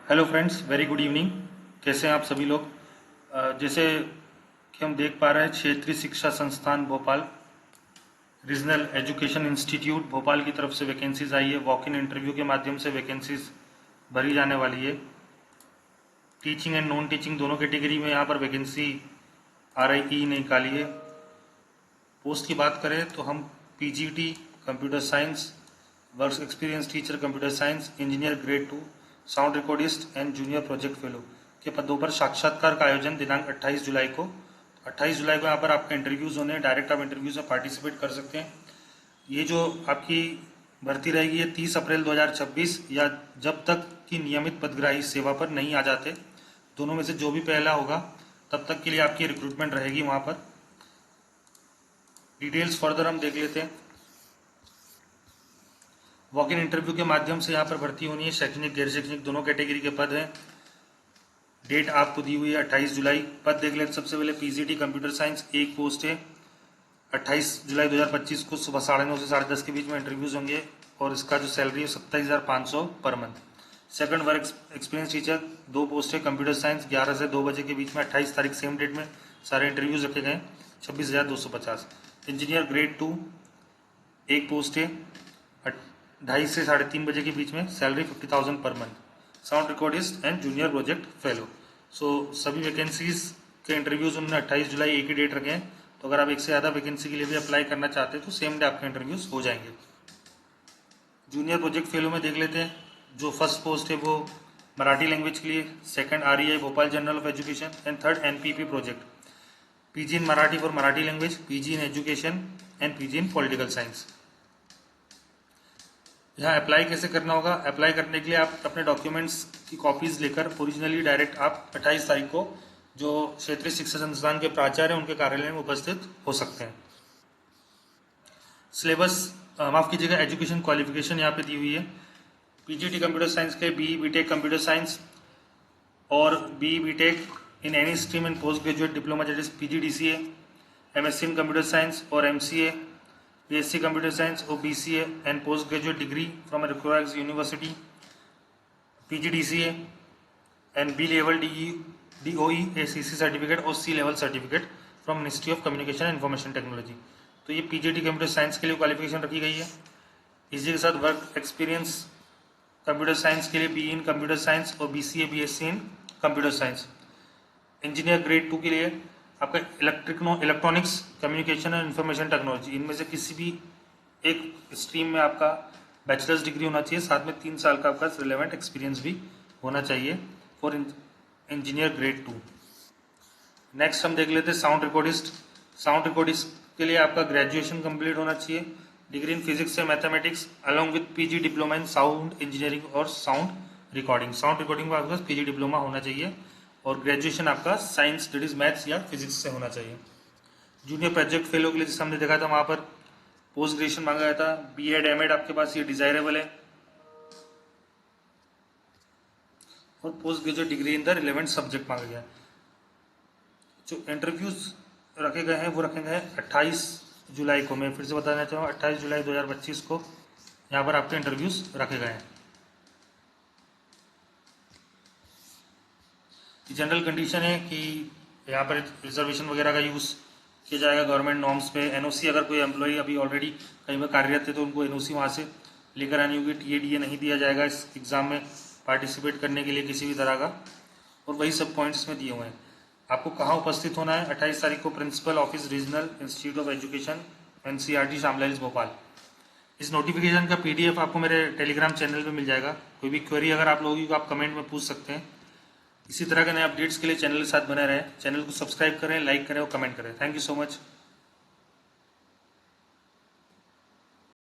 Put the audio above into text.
Hello friends, very good evening. कैसे हैं आप सभी लोग? जैसे कि हम देख पा रहे हैं, क्षेत्रीय शिक्षा संस्थान Bhopal, regional education institute Bhopal की तरफ से वैकेंसीज आई है। वॉक इन इंटरव्यू के माध्यम से वैकेंसीज भरी जाने वाली है। टीचिंग एंड नॉन टीचिंग दोनों कैटेगरी में यहाँ पर वैकेंसी RIE ने निकाली है। पोस्ट की बात करें तो हम PGT computer science, work experience teacher computer science, engineer grade 2, sound recordist and junior project fellow के पदों पर साक्षात्कार का आयोजन दिनांक 28 जुलाई को 28 जुलाई को यहाँ पर आपका इंटरव्यूज होने हैं। डायरेक्ट आप इंटरव्यूज में पार्टिसिपेट कर सकते हैं। ये जो आपकी भर्ती रहेगी ये 30 अप्रैल 2026 या जब तक कि नियमित पदग्राही सेवा पर नहीं आ जाते, दोनों में से जो भी पहला होगा तब तक के लिए आपकी रिक्रूटमेंट रहेगी वहाँ पर। डिटेल्स फर्दर हम देख लेते हैं। वॉक इन इंटरव्यू के माध्यम से यहाँ पर भर्ती होनी है। शैक्षणिक गैर शैक्षणिक दोनों कैटेगरी के पद हैं। डेट आपको दी हुई है 28 जुलाई। पद देख लेते सबसे पहले PGT कंप्यूटर साइंस, एक पोस्ट है। 28 जुलाई 2025 को सुबह 9:30 से 10:30 के बीच में इंटरव्यूज होंगे और इसका जो सैलरी है 27,500 per month. Second work experience teacher, दो पोस्ट है। कंप्यूटर साइंस 11 से 2 बजे के बीच में 28 तारीख सेम डेट में सारे इंटरव्यूज रखे गए, 26,250। इंजीनियर ग्रेड 2, एक पोस्ट है। 2:30 से 3:30 बजे के बीच में salary 50,000 per month. Sound recordist and junior project fellow. So सभी वैकेंसीज के इंटरव्यूज उन्होंने 28 जुलाई एक ही डेट रखे हैं। तो अगर आप एक से ज़्यादा वैकेंसी के लिए भी अप्लाई करना चाहते हैं तो सेम डे आपके इंटरव्यूज हो जाएंगे। जूनियर प्रोजेक्ट फेलो में देख लेते हैं। जो फर्स्ट पोस्ट है वो मराठी लैंग्वेज के लिए, second REI Bhopal journal of education and third NPP project. PG in Marathi for Marathi language, PG in education and PG in political science. यहाँ अप्लाई कैसे करना होगा? अप्लाई करने के लिए आप अपने डॉक्यूमेंट्स की कॉपीज लेकर ओरिजिनली डायरेक्ट आप 28 तारीख को जो क्षेत्रीय शिक्षा संस्थान के प्राचार्य हैं उनके कार्यालय में उपस्थित हो सकते हैं। सिलेबस, माफ कीजिएगा, एजुकेशन क्वालिफिकेशन यहाँ पे दी हुई है। PGT कंप्यूटर साइंस के BE BTech कंप्यूटर साइंस और BE BTech in any stream in post graduate diploma that is PGDCA, MSc in computer science और MCA, BSc Computer Science or BCA and postgraduate degree from a recognized university, PGDCA and B level DOE ACC certificate और C level certificate from Ministry of Communication and Information Technology। तो ये PGT computer science के लिए qualification रखी गई है। इसी के साथ वर्क एक्सपीरियंस कंप्यूटर साइंस के लिए BE इन कंप्यूटर साइंस और BCA BSc इन कंप्यूटर साइंस। इंजीनियर ग्रेड 2 के लिए आपका इलेक्ट्रॉनिक्स कम्युनिकेशन और इंफॉर्मेशन टेक्नोलॉजी, इनमें से किसी भी एक स्ट्रीम में आपका बैचलर्स डिग्री होना चाहिए, साथ में 3 साल का आपका रिलेवेंट एक्सपीरियंस भी होना चाहिए फॉर इंजीनियर ग्रेड 2। नेक्स्ट हम देख लेते हैं साउंड रिकॉर्डिस्ट। साउंड रिकॉर्डिस्ट के लिए आपका ग्रेजुएशन कंप्लीट होना चाहिए, डिग्री इन फिजिक्स से mathematics along with PG diploma in sound engineering और साउंड रिकॉर्डिंग। साउंड रिकॉर्डिंग में आपके पास PG डिप्लोमा होना चाहिए और ग्रेजुएशन आपका साइंस दैट इज मैथ्स या फिजिक्स से होना चाहिए। जूनियर प्रोजेक्ट फेलो के लिए जिस हमने देखा था वहाँ पर पोस्ट ग्रेजुएशन मांगा गया था। B.Ed M.Ed आपके पास ये डिजायरेबल है और post graduate degree in the relevant subject मांगा गया। जो इंटरव्यूज रखे गए हैं वो रखे गए हैं 28 जुलाई को। मैं फिर से बताना चाहूँगा 28 जुलाई 2025 को यहाँ पर आपके इंटरव्यूज रखे गए हैं। जनरल कंडीशन है कि यहाँ पर रिजर्वेशन वगैरह का यूज़ किया जाएगा गवर्नमेंट नॉर्म्स पे। NOC अगर कोई एम्प्लॉई अभी ऑलरेडी कहीं पर कार्यरत है तो उनको NOC वहाँ से लेकर आनी होगी। TADA नहीं दिया जाएगा इस एग्ज़ाम में पार्टिसिपेट करने के लिए किसी भी तरह का। और वही सब पॉइंट्स में दिए हुए हैं। आपको कहाँ उपस्थित होना है? 28 तारीख को principal office regional institute of education NCERT Shamla hills Bhopal. इस नोटिफिकेशन का PDF आपको मेरे टेलीग्राम चैनल पर मिल जाएगा। कोई भी क्वेरी अगर आप लोगों की आप कमेंट में पूछ सकते हैं। इसी तरह के नए अपडेट्स के लिए चैनल के साथ बने रहें। चैनल को सब्सक्राइब करें, लाइक करें और कमेंट करें। Thank you so much.